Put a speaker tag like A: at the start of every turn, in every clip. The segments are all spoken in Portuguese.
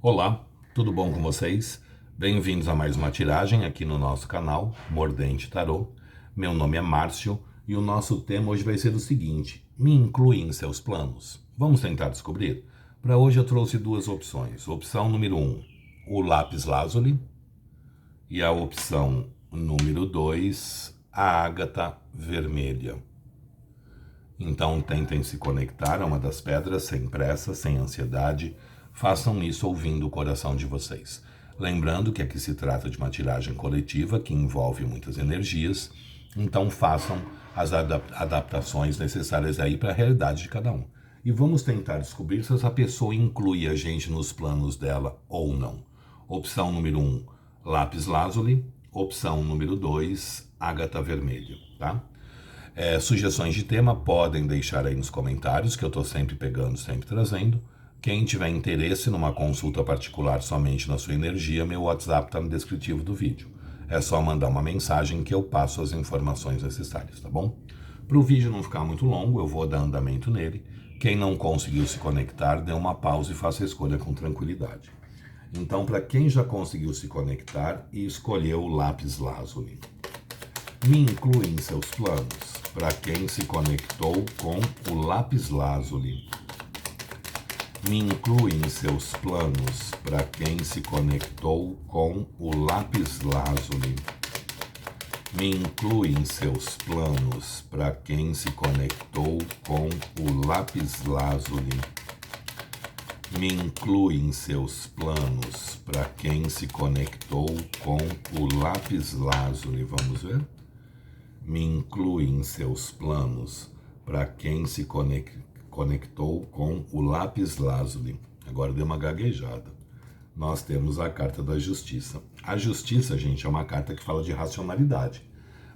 A: Olá, tudo bom com vocês? Bem-vindos a mais uma tiragem aqui no nosso canal, Mordente Tarô. Meu nome é Márcio e o nosso tema hoje vai ser o seguinte: me inclui em seus planos? Vamos tentar descobrir? Para hoje eu trouxe duas opções. Opção número 1, o lápis lazuli, e a opção número 2, a ágata vermelha. Então tentem se conectar a uma das pedras sem pressa, sem ansiedade. Façam isso ouvindo o coração de vocês. Lembrando que aqui se trata de uma tiragem coletiva que envolve muitas energias, então façam as adaptações necessárias aí para a realidade de cada um. E vamos tentar descobrir se essa pessoa inclui a gente nos planos dela ou não. Opção número 1, lápis lazuli. Opção número 2, ágata vermelha, tá? Sugestões de tema podem deixar aí nos comentários, que eu estou sempre pegando, sempre trazendo. Quem tiver interesse numa consulta particular somente na sua energia, meu WhatsApp está no descritivo do vídeo. É só mandar uma mensagem que eu passo as informações necessárias, tá bom? Para o vídeo não ficar muito longo, eu vou dar andamento nele. Quem não conseguiu se conectar, dê uma pausa e faça a escolha com tranquilidade. Então, para quem já conseguiu se conectar e escolheu o lápis lazuli, me inclui em seus planos. Para quem se conectou com o lápis lazuli, me inclui em seus planos. Para quem se conectou com o lápis lazuli, me inclui em seus planos. Para quem se conectou com o lápis lazuli, me inclui em seus planos. Para quem se conectou com o lápis lazuli, vamos ver? Me inclui em seus planos. Para quem se conectou com o lápis lazuli. Agora deu uma gaguejada. Nós temos a carta da justiça. A justiça, gente, é uma carta que fala de racionalidade.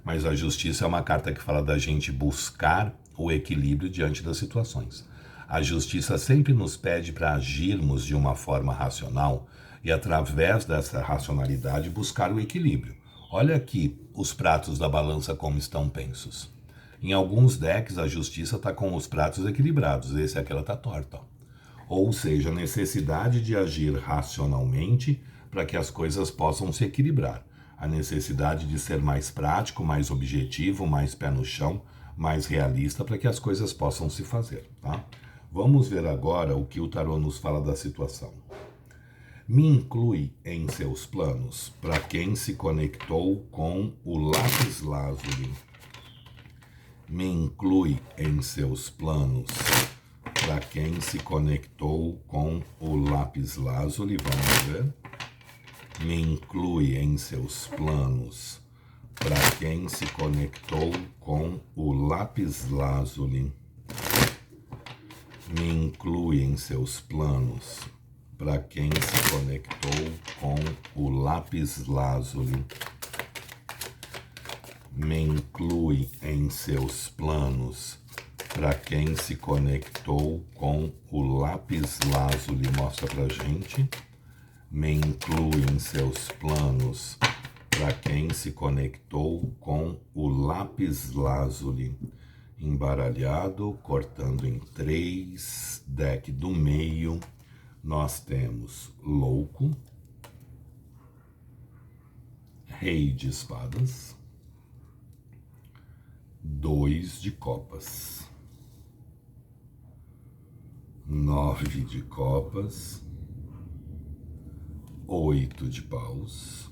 A: Mas a justiça é uma carta que fala da gente buscar o equilíbrio diante das situações. A justiça sempre nos pede para agirmos de uma forma racional e, através dessa racionalidade, buscar o equilíbrio. Olha aqui os pratos da balança como estão pensos. Em alguns decks, a justiça está com os pratos equilibrados. Esse aqui ela está torta. Ou seja, a necessidade de agir racionalmente para que as coisas possam se equilibrar. A necessidade de ser mais prático, mais objetivo, mais pé no chão, mais realista para que as coisas possam se fazer, tá? Vamos ver agora o que o tarô nos fala da situação. Me inclui em seus planos. Para quem se conectou com o lápis lazuli, me inclui em seus planos. Para quem se conectou com o lápis lazuli, vamos ver? Me inclui em seus planos. Para quem se conectou com o lápis lazuli, me inclui em seus planos. Para quem se conectou com o lápis lazuli, me inclui em seus planos. Para quem se conectou com o lápis lazuli, mostra pra gente. Me inclui em seus planos. Para quem se conectou com o lápis lazuli, embaralhado, cortando em 3, deck do meio. Nós temos louco, rei de espadas, 2 de copas, 9 de copas, 8 de paus,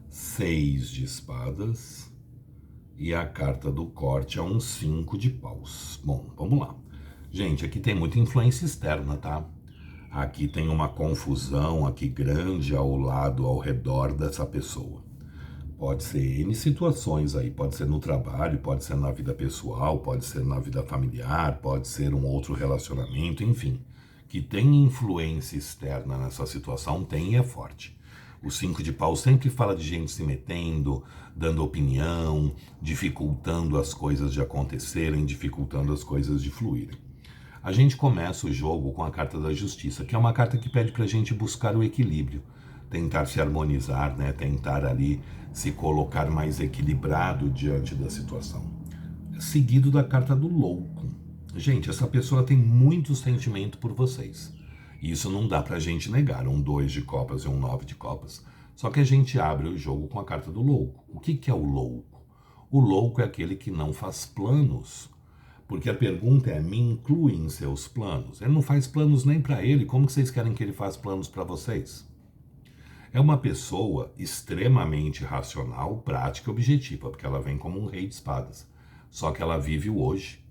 A: 6 de espadas e a carta do corte é um 5 de paus. Bom, vamos lá. Gente, aqui tem muita influência externa, tá? Aqui tem uma confusão aqui grande ao lado, ao redor dessa pessoa. Pode ser N situações aí, pode ser no trabalho, pode ser na vida pessoal, pode ser na vida familiar, pode ser um outro relacionamento, enfim. Que tem influência externa nessa situação, tem e é forte. O 5 de pau sempre fala de gente se metendo, dando opinião, dificultando as coisas de acontecerem, dificultando as coisas de fluírem. A gente começa o jogo com a carta da justiça, que é uma carta que pede para a gente buscar o equilíbrio, tentar se harmonizar, né? Tentar ali se colocar mais equilibrado diante da situação. Seguido da carta do louco. Gente, essa pessoa tem muito sentimento por vocês. Isso não dá pra gente negar, um 2 de copas e um 9 de copas. Só que a gente abre o jogo com a carta do louco. O que é o louco? O louco é aquele que não faz planos. Porque a pergunta é, me inclui em seus planos? Ele não faz planos nem para ele, como que vocês querem que ele faça planos para vocês? É uma pessoa extremamente racional, prática e objetiva, porque ela vem como um rei de espadas. Só que ela vive o hoje.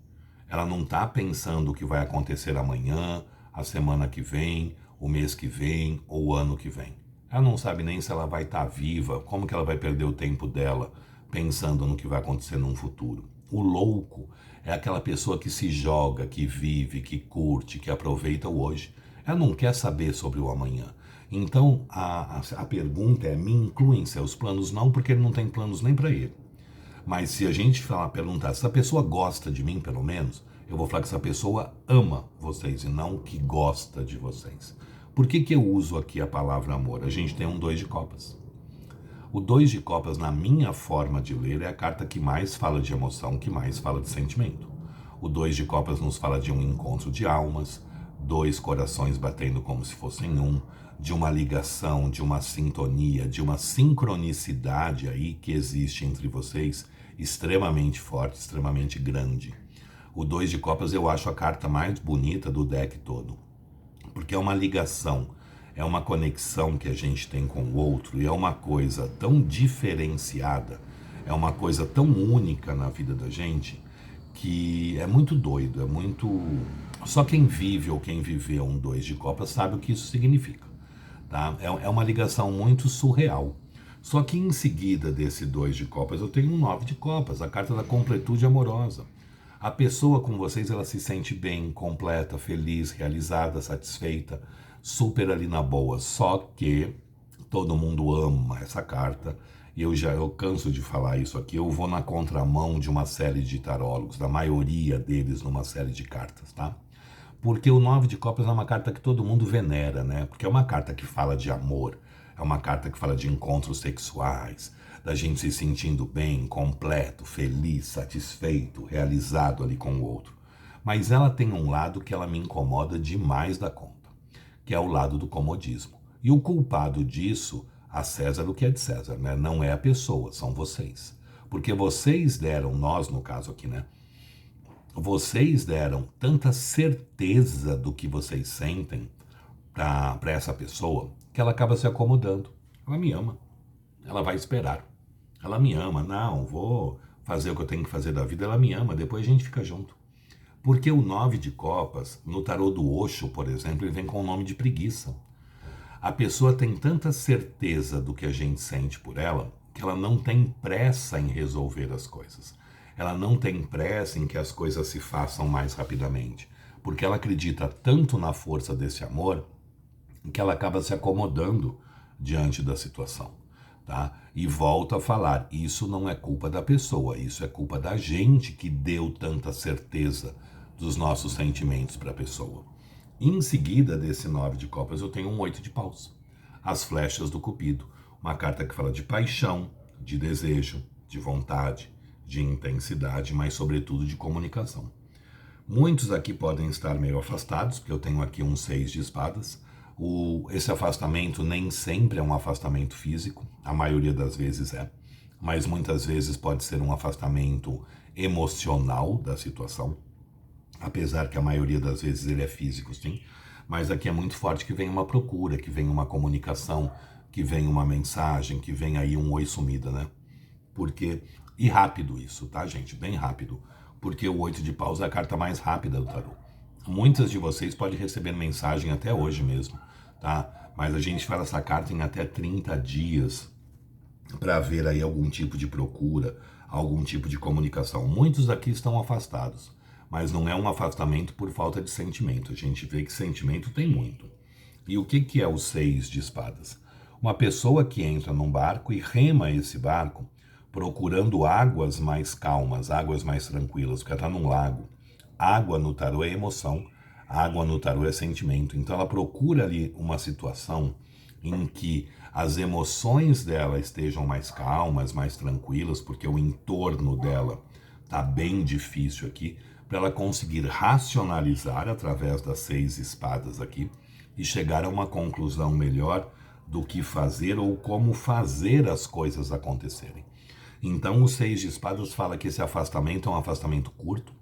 A: Ela não está pensando o que vai acontecer amanhã, a semana que vem, o mês que vem ou o ano que vem. Ela não sabe nem se ela vai estar viva, como que ela vai perder o tempo dela pensando no que vai acontecer num futuro. O louco é aquela pessoa que se joga, que vive, que curte, que aproveita o hoje. Ela não quer saber sobre o amanhã. Então a pergunta é, me inclui em seus planos? Não, porque ele não tem planos nem para ele. Mas se a gente perguntar se a pessoa gosta de mim, pelo menos, eu vou falar que essa pessoa ama vocês e não que gosta de vocês. Por que eu uso aqui a palavra amor? A gente tem um 2 de copas. O 2 de copas, na minha forma de ler, é a carta que mais fala de emoção, que mais fala de sentimento. O 2 de copas nos fala de um encontro de almas, dois corações batendo como se fossem um, de uma ligação, de uma sintonia, de uma sincronicidade aí que existe entre vocês, extremamente forte, extremamente grande. O 2 de copas eu acho a carta mais bonita do deck todo, porque é uma ligação, é uma conexão que a gente tem com o outro e é uma coisa tão diferenciada, é uma coisa tão única na vida da gente que é muito doido, é muito... Só quem vive ou quem viveu um 2 de copas sabe o que isso significa, tá? É uma ligação muito surreal. Só que em seguida desse 2 de copas eu tenho um 9 de copas, a carta da completude amorosa. A pessoa com vocês, ela se sente bem, completa, feliz, realizada, satisfeita, super ali na boa. Só que todo mundo ama essa carta e eu canso de falar isso aqui. Eu vou na contramão de uma série de tarólogos, da maioria deles numa série de cartas, tá? Porque o 9 de copas é uma carta que todo mundo venera, né? Porque é uma carta que fala de amor, é uma carta que fala de encontros sexuais, da gente se sentindo bem, completo, feliz, satisfeito, realizado ali com o outro. Mas ela tem um lado que ela me incomoda demais da conta, que é o lado do comodismo. E o culpado disso, a César o que é de César, né? Não é a pessoa, são vocês. Porque vocês deram, nós no caso aqui, né? Vocês deram tanta certeza do que vocês sentem para essa pessoa que ela acaba se acomodando. Ela me ama, ela vai esperar. Ela me ama, não, vou fazer o que eu tenho que fazer da vida, ela me ama, depois a gente fica junto. Porque o 9 de copas, no tarô do Osho, por exemplo, ele vem com o nome de preguiça. A pessoa tem tanta certeza do que a gente sente por ela que ela não tem pressa em resolver as coisas. Ela não tem pressa em que as coisas se façam mais rapidamente, porque ela acredita tanto na força desse amor que ela acaba se acomodando diante da situação, tá? E volto a falar, isso não é culpa da pessoa, isso é culpa da gente que deu tanta certeza dos nossos sentimentos para a pessoa. Em seguida desse 9 de copas eu tenho um 8 de paus, as flechas do Cupido, uma carta que fala de paixão, de desejo, de vontade, de intensidade, mas sobretudo de comunicação. Muitos aqui podem estar meio afastados, porque eu tenho aqui um 6 de espadas. Esse afastamento nem sempre é um afastamento físico, a maioria das vezes é, mas muitas vezes pode ser um afastamento emocional da situação, apesar que a maioria das vezes ele é físico, sim, mas aqui é muito forte que vem uma procura, que vem uma comunicação, que vem uma mensagem, que vem aí um oi sumida, né? Porque, e rápido isso, tá, gente? Bem rápido. Porque o 8 de paus é a carta mais rápida do tarô. Muitas de vocês podem receber mensagem até hoje mesmo, tá? Mas a gente faz essa carta em até 30 dias para ver aí algum tipo de procura, algum tipo de comunicação. Muitos aqui estão afastados, mas não é um afastamento por falta de sentimento. A gente vê que sentimento tem muito. E o que é o 6 de espadas? Uma pessoa que entra num barco e rema esse barco procurando águas mais calmas, águas mais tranquilas, porque ela está num lago. Água no tarô é emoção, água no tarô é sentimento. Então ela procura ali uma situação em que as emoções dela estejam mais calmas, mais tranquilas, porque o entorno dela está bem difícil aqui, para ela conseguir racionalizar através das 6 espadas aqui e chegar a uma conclusão melhor do que fazer ou como fazer as coisas acontecerem. Então, o 6 de espadas fala que esse afastamento é um afastamento curto,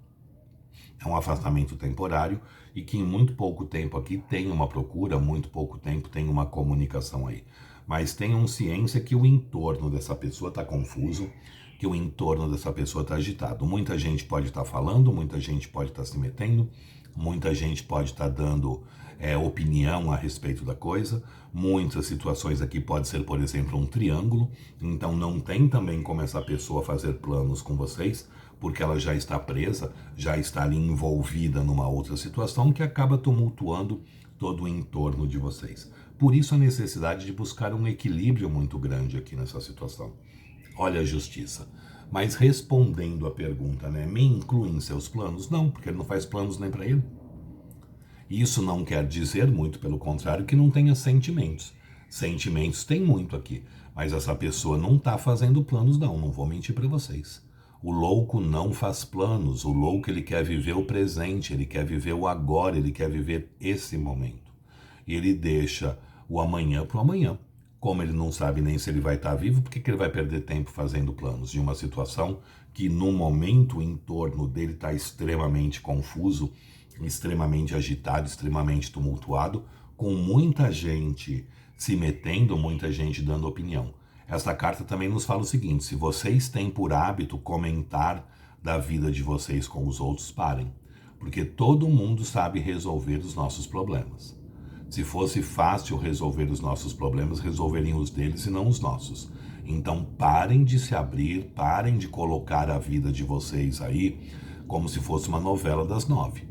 A: é um afastamento temporário e que em muito pouco tempo aqui tem uma procura, muito pouco tempo tem uma comunicação aí. Mas tenham ciência que o entorno dessa pessoa está confuso, que o entorno dessa pessoa está agitado. Muita gente pode estar falando, muita gente pode estar se metendo, muita gente pode estar dando opinião a respeito da coisa. Muitas situações aqui pode ser, por exemplo, um triângulo. Então não tem também como essa pessoa fazer planos com vocês, porque ela já está presa, já está ali envolvida numa outra situação que acaba tumultuando todo o entorno de vocês. Por isso a necessidade de buscar um equilíbrio muito grande aqui nessa situação. Olha a justiça. Mas respondendo a pergunta, né? Me inclui em seus planos? Não, porque ele não faz planos nem para ele. Isso não quer dizer, muito pelo contrário, que não tenha sentimentos. Sentimentos tem muito aqui, mas essa pessoa não está fazendo planos não vou mentir para vocês. O louco não faz planos, o louco ele quer viver o presente, ele quer viver o agora, ele quer viver esse momento. E ele deixa o amanhã para o amanhã. Como ele não sabe nem se ele vai estar vivo, por que ele vai perder tempo fazendo planos de uma situação que no momento o entorno dele está extremamente confuso, extremamente agitado, extremamente tumultuado, com muita gente se metendo, muita gente dando opinião. Esta carta também nos fala o seguinte: se vocês têm por hábito comentar da vida de vocês com os outros, parem, porque todo mundo sabe resolver os nossos problemas. Se fosse fácil resolver os nossos problemas, resolveriam os deles e não os nossos. Então parem de se abrir, parem de colocar a vida de vocês aí como se fosse uma novela das 9,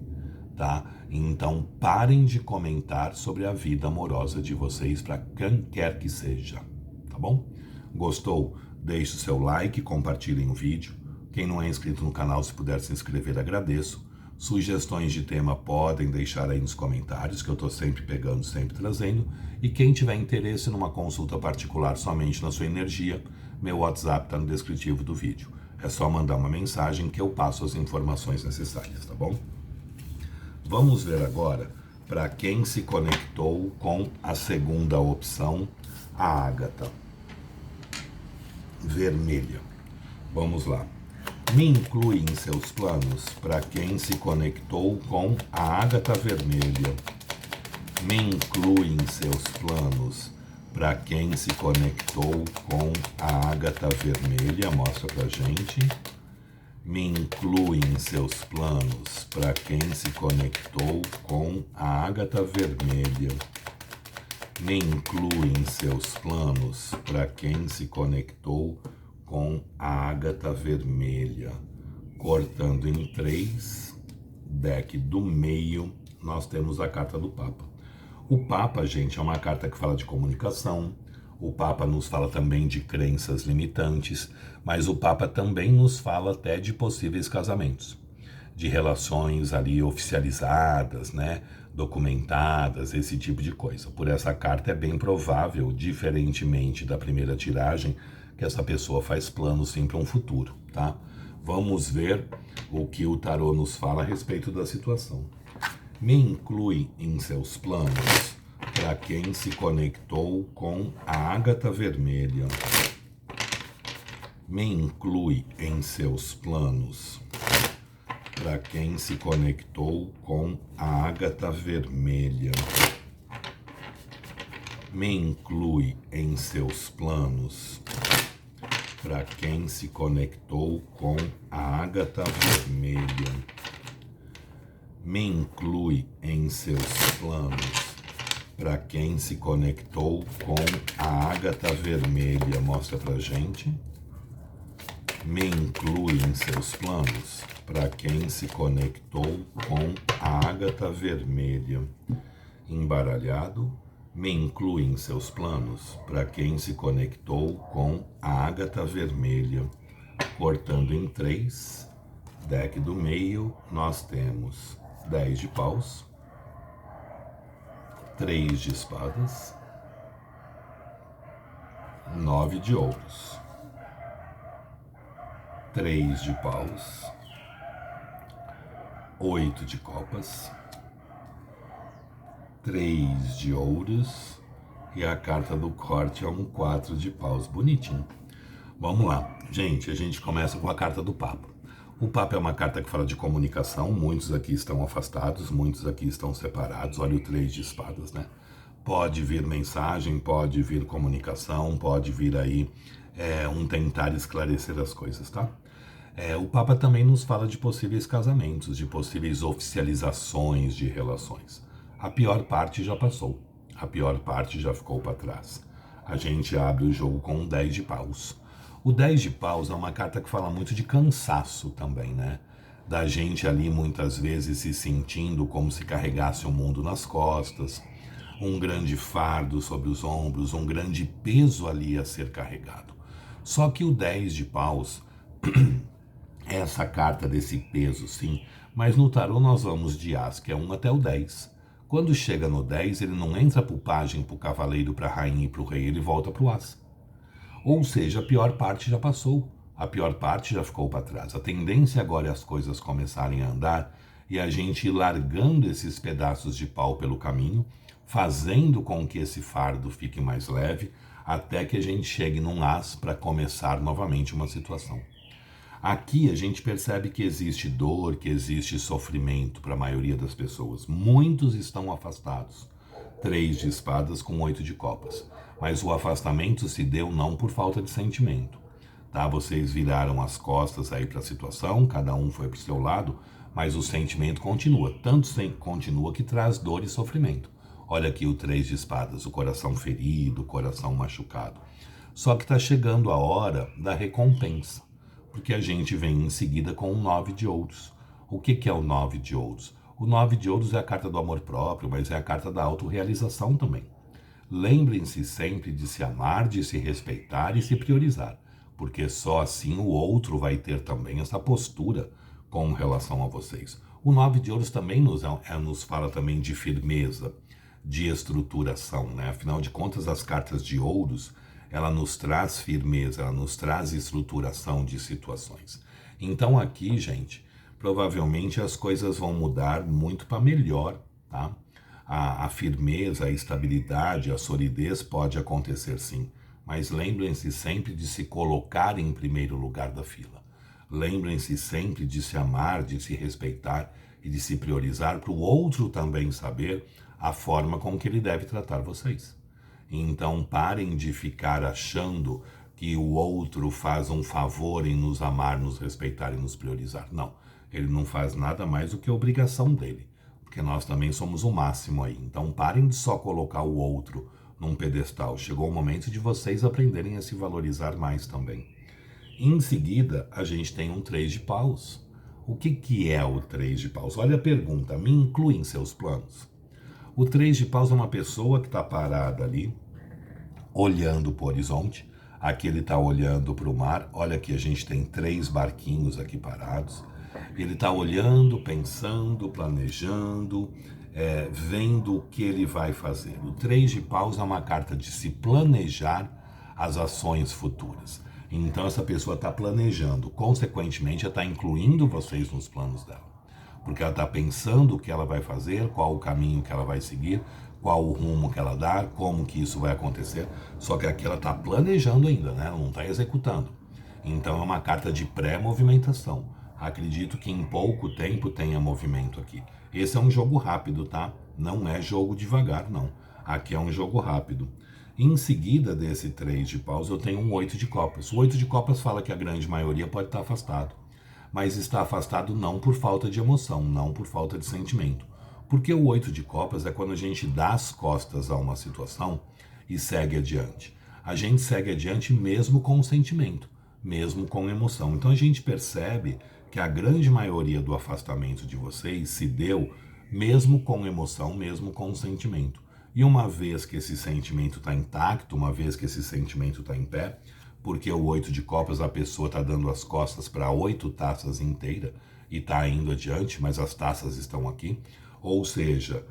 A: tá? Então parem de comentar sobre a vida amorosa de vocês para quem quer que seja, tá bom? Gostou? Deixe o seu like, compartilhem o vídeo. Quem não é inscrito no canal, se puder se inscrever, agradeço. Sugestões de tema podem deixar aí nos comentários, que eu estou sempre pegando, sempre trazendo. E quem tiver interesse numa consulta particular somente na sua energia, meu WhatsApp está no descritivo do vídeo. É só mandar uma mensagem que eu passo as informações necessárias, tá bom? Vamos ver agora para quem se conectou com a segunda opção, a ágata vermelha. Vamos lá. Me inclui em seus planos para quem se conectou com a ágata vermelha. Me inclui em seus planos para quem se conectou com a ágata vermelha. Mostra pra gente. Me inclui em seus planos para quem se conectou com a ágata vermelha. Me inclui em seus planos para quem se conectou com a ágata vermelha. Cortando em 3, deck do meio, nós temos a carta do Papa. O Papa, gente, é uma carta que fala de comunicação. O Papa nos fala também de crenças limitantes, mas o Papa também nos fala até de possíveis casamentos, de relações ali oficializadas, né, documentadas, esse tipo de coisa. Por essa carta é bem provável, diferentemente da primeira tiragem, que essa pessoa faz planos sim para um futuro, tá? Vamos ver o que o tarô nos fala a respeito da situação. Me inclui em seus planos para quem se conectou com a ágata vermelha. Me inclui em seus planos para quem se conectou com a ágata vermelha. Me inclui em seus planos para quem se conectou com a ágata vermelha. Me inclui em seus planos para quem se conectou com a ágata vermelha. Mostra pra gente. Me inclui em seus planos para quem se conectou com a ágata vermelha. Embaralhado. Me inclui em seus planos para quem se conectou com a ágata vermelha. Cortando em 3, deck do meio, nós temos 10 de paus, 3 de espadas, 9 de ouros, 3 de paus, 8 de copas, 3 de ouros e a carta do corte é um 4 de paus, bonitinho. Vamos lá, gente, a gente começa com a carta do Papa. O Papa é uma carta que fala de comunicação, muitos aqui estão afastados, muitos aqui estão separados, olha o 3 de espadas, né? Pode vir mensagem, pode vir comunicação, pode vir aí um tentar esclarecer as coisas, tá? O Papa também nos fala de possíveis casamentos, de possíveis oficializações de relações. A pior parte já passou, a pior parte já ficou para trás. A gente abre o jogo com o 10 de paus. O 10 de paus é uma carta que fala muito de cansaço também, né? Da gente ali muitas vezes se sentindo como se carregasse o mundo nas costas, um grande fardo sobre os ombros, um grande peso ali a ser carregado. Só que o 10 de paus é essa carta desse peso, sim, mas no tarô nós vamos de As, que é 1 até o 10. Quando chega no 10, ele não entra para o pajem, para o cavaleiro, para a rainha e para o rei, ele volta para o As. Ou seja, a pior parte já passou, a pior parte já ficou para trás. A tendência agora é as coisas começarem a andar e a gente ir largando esses pedaços de pau pelo caminho, fazendo com que esse fardo fique mais leve, até que a gente chegue num As para começar novamente uma situação. Aqui a gente percebe que existe dor, que existe sofrimento para a maioria das pessoas. Muitos estão afastados. 3 de espadas com 8 de copas. Mas o afastamento se deu não por falta de sentimento. Tá? Vocês viraram as costas aí para a situação, cada um foi para o seu lado, mas o sentimento continua. Tanto continua que traz dor e sofrimento. Olha aqui o 3 de espadas, o coração ferido, o coração machucado. Só que está chegando a hora da recompensa. Porque a gente vem em seguida com o 9 de ouros. O que é o 9 de ouros? O 9 de ouros é a carta do amor próprio, mas é a carta da autorrealização também. Lembrem-se sempre de se amar, de se respeitar e se priorizar, porque só assim o outro vai ter também essa postura com relação a vocês. O 9 de ouros também nos fala também de firmeza, de estruturação, né? Afinal de contas, as cartas de ouros, ela nos traz firmeza, ela nos traz estruturação de situações. Então aqui, gente, provavelmente as coisas vão mudar muito para melhor, tá? A firmeza, a estabilidade, a solidez pode acontecer sim, mas lembrem-se sempre de se colocar em primeiro lugar da fila. Lembrem-se sempre de se amar, de se respeitar e de se priorizar para o outro também saber a forma com que ele deve tratar vocês. Então parem de ficar achando que o outro faz um favor em nos amar, nos respeitar e nos priorizar. Não, ele não faz nada mais do que a obrigação dele, porque nós também somos o máximo aí. Então parem de só colocar o outro num pedestal. Chegou o momento de vocês aprenderem a se valorizar mais também. Em seguida, a gente tem um 3 de paus. O que é o 3 de paus? Olha a pergunta, me inclui em seus planos? O 3 de paus é uma pessoa que está parada ali, olhando para o horizonte. Aqui ele está olhando para o mar. Olha aqui, a gente tem 3 barquinhos aqui parados. Ele está olhando, pensando, planejando, vendo o que ele vai fazer. O 3 de paus é uma carta de se planejar as ações futuras. Então essa pessoa está planejando, consequentemente ela está incluindo vocês nos planos dela. Porque ela está pensando o que ela vai fazer, qual o caminho que ela vai seguir, qual o rumo que ela dá, como que isso vai acontecer. Só que aqui ela está planejando ainda, né? Ela não está executando. Então é uma carta de pré-movimentação. Acredito que em pouco tempo tenha movimento aqui. Esse é um jogo rápido, tá? Não é jogo devagar, não. Aqui é um jogo rápido. Em seguida desse 3 de paus, eu tenho um 8 de copas. O 8 de copas fala que a grande maioria pode estar afastado. Mas está afastado não por falta de emoção, não por falta de sentimento. Porque o 8 de copas é quando a gente dá as costas a uma situação e segue adiante. A gente segue adiante mesmo com sentimento, mesmo com emoção. Então a gente percebe que a grande maioria do afastamento de vocês se deu mesmo com emoção, mesmo com sentimento. E uma vez que esse sentimento está intacto, uma vez que esse sentimento está em pé, porque o 8 de copas a pessoa está dando as costas para 8 taças inteiras e está indo adiante, mas as taças estão aqui. Ou seja,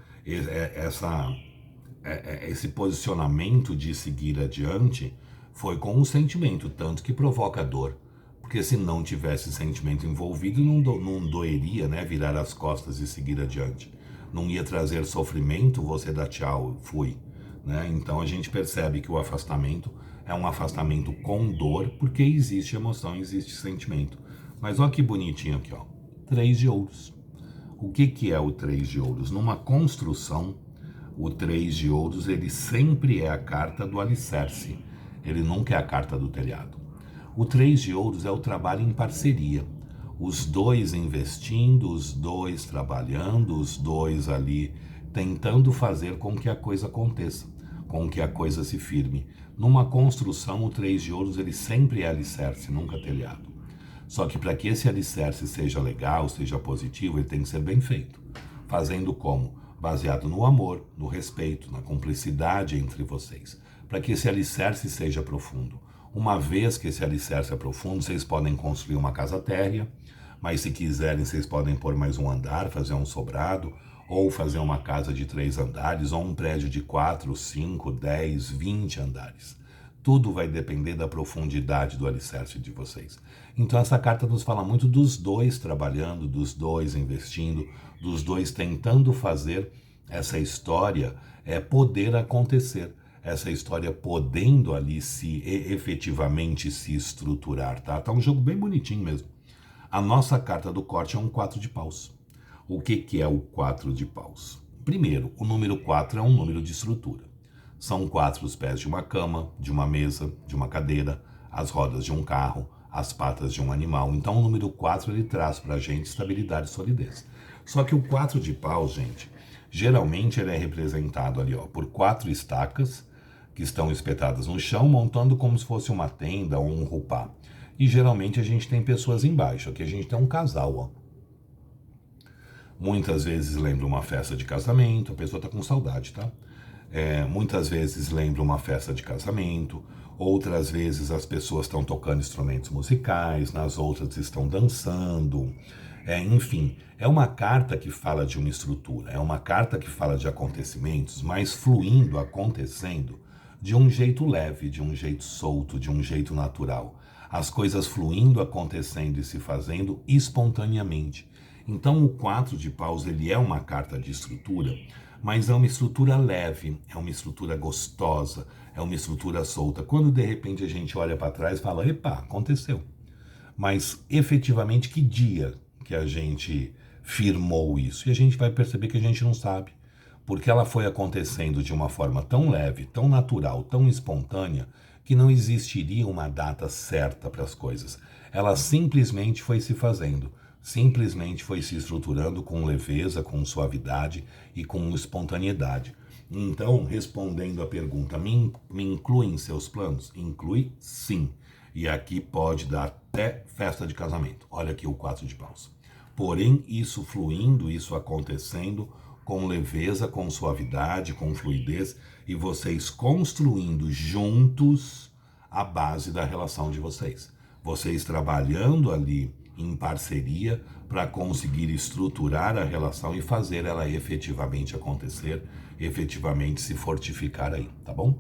A: esse posicionamento de seguir adiante foi com um sentimento, tanto que provoca dor. Porque se não tivesse sentimento envolvido, não doeria, né, virar as costas e seguir adiante. não ia trazer sofrimento, você dá tchau, fui. Né? Então a gente percebe que o afastamento é um afastamento com dor, porque existe emoção, existe sentimento. Mas olha que bonitinho aqui, ó. 3 de ouros. O que é o 3 de ouros? Numa construção, o 3 de ouros, ele sempre é a carta do alicerce. Ele nunca é a carta do telhado. O 3 de ouros é o trabalho em parceria. Os dois investindo, os dois trabalhando, os dois ali tentando fazer com que a coisa aconteça, com que a coisa se firme. Numa construção, o 3 de ouros, ele sempre é alicerce, nunca telhado. Só que para que esse alicerce seja legal, seja positivo, ele tem que ser bem feito. Fazendo como? Baseado no amor, no respeito, na cumplicidade entre vocês. Para que esse alicerce seja profundo. Uma vez que esse alicerce é profundo, vocês podem construir uma casa térrea, mas se quiserem, vocês podem pôr mais um andar, fazer um sobrado, ou fazer uma casa de 3 andares, ou um prédio de 4, 5, 10, 20 andares. Tudo vai depender da profundidade do alicerce de vocês. Então essa carta nos fala muito dos dois trabalhando, dos dois investindo, dos dois tentando fazer essa história poder acontecer. Essa história podendo ali efetivamente se estruturar, tá? Tá um jogo bem bonitinho mesmo. A nossa carta do corte é um 4 de paus. O que é o 4 de paus? Primeiro, o número 4 é um número de estrutura. São 4 os pés de uma cama, de uma mesa, de uma cadeira, as rodas de um carro, as patas de um animal. Então o número 4 ele traz para a gente estabilidade e solidez. Só que o 4 de paus, gente, geralmente ele é representado ali por 4 estacas que estão espetadas no chão, montando como se fosse uma tenda ou um rupá. E geralmente a gente tem pessoas embaixo. Aqui a gente tem um casal, ó. Muitas vezes lembra uma festa de casamento, a pessoa está com saudade, tá? Muitas vezes lembra uma festa de casamento, outras vezes as pessoas estão tocando instrumentos musicais, nas outras estão dançando. Enfim, é uma carta que fala de uma estrutura, é uma carta que fala de acontecimentos, mas fluindo, acontecendo de um jeito leve, de um jeito solto, de um jeito natural. As coisas fluindo, acontecendo e se fazendo espontaneamente. Então o 4 de paus ele é uma carta de estrutura, mas é uma estrutura leve, é uma estrutura gostosa, é uma estrutura solta. Quando de repente a gente olha para trás e fala, epa, aconteceu. Mas efetivamente que dia que a gente firmou isso? E a gente vai perceber que a gente não sabe, porque ela foi acontecendo de uma forma tão leve, tão natural, tão espontânea, que não existiria uma data certa para as coisas. Ela simplesmente foi se fazendo. Simplesmente foi se estruturando com leveza, com suavidade e com espontaneidade. Então, respondendo à pergunta, me inclui em seus planos? Inclui sim. E aqui pode dar até festa de casamento. Olha aqui o 4 de paus. Porém, isso fluindo, isso acontecendo com leveza, com suavidade, com fluidez, e vocês construindo juntos a base da relação de vocês. Vocês trabalhando ali em parceria para conseguir estruturar a relação e fazer ela efetivamente acontecer, efetivamente se fortificar aí, tá bom?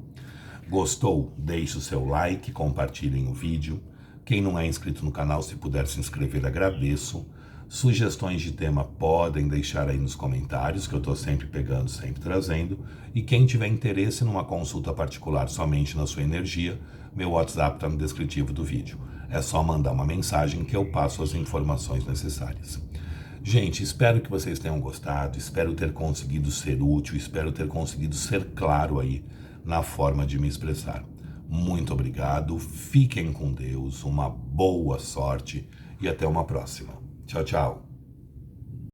A: Gostou? Deixe o seu like, compartilhem o vídeo. Quem não é inscrito no canal, se puder se inscrever, agradeço. Sugestões de tema podem deixar aí nos comentários, que eu estou sempre pegando, sempre trazendo. E quem tiver interesse numa consulta particular somente na sua energia, meu WhatsApp está no descritivo do vídeo. É só mandar uma mensagem que eu passo as informações necessárias. Gente, espero que vocês tenham gostado, espero ter conseguido ser útil, espero ter conseguido ser claro aí na forma de me expressar. Muito obrigado, fiquem com Deus, uma boa sorte e até uma próxima. Tchau, tchau.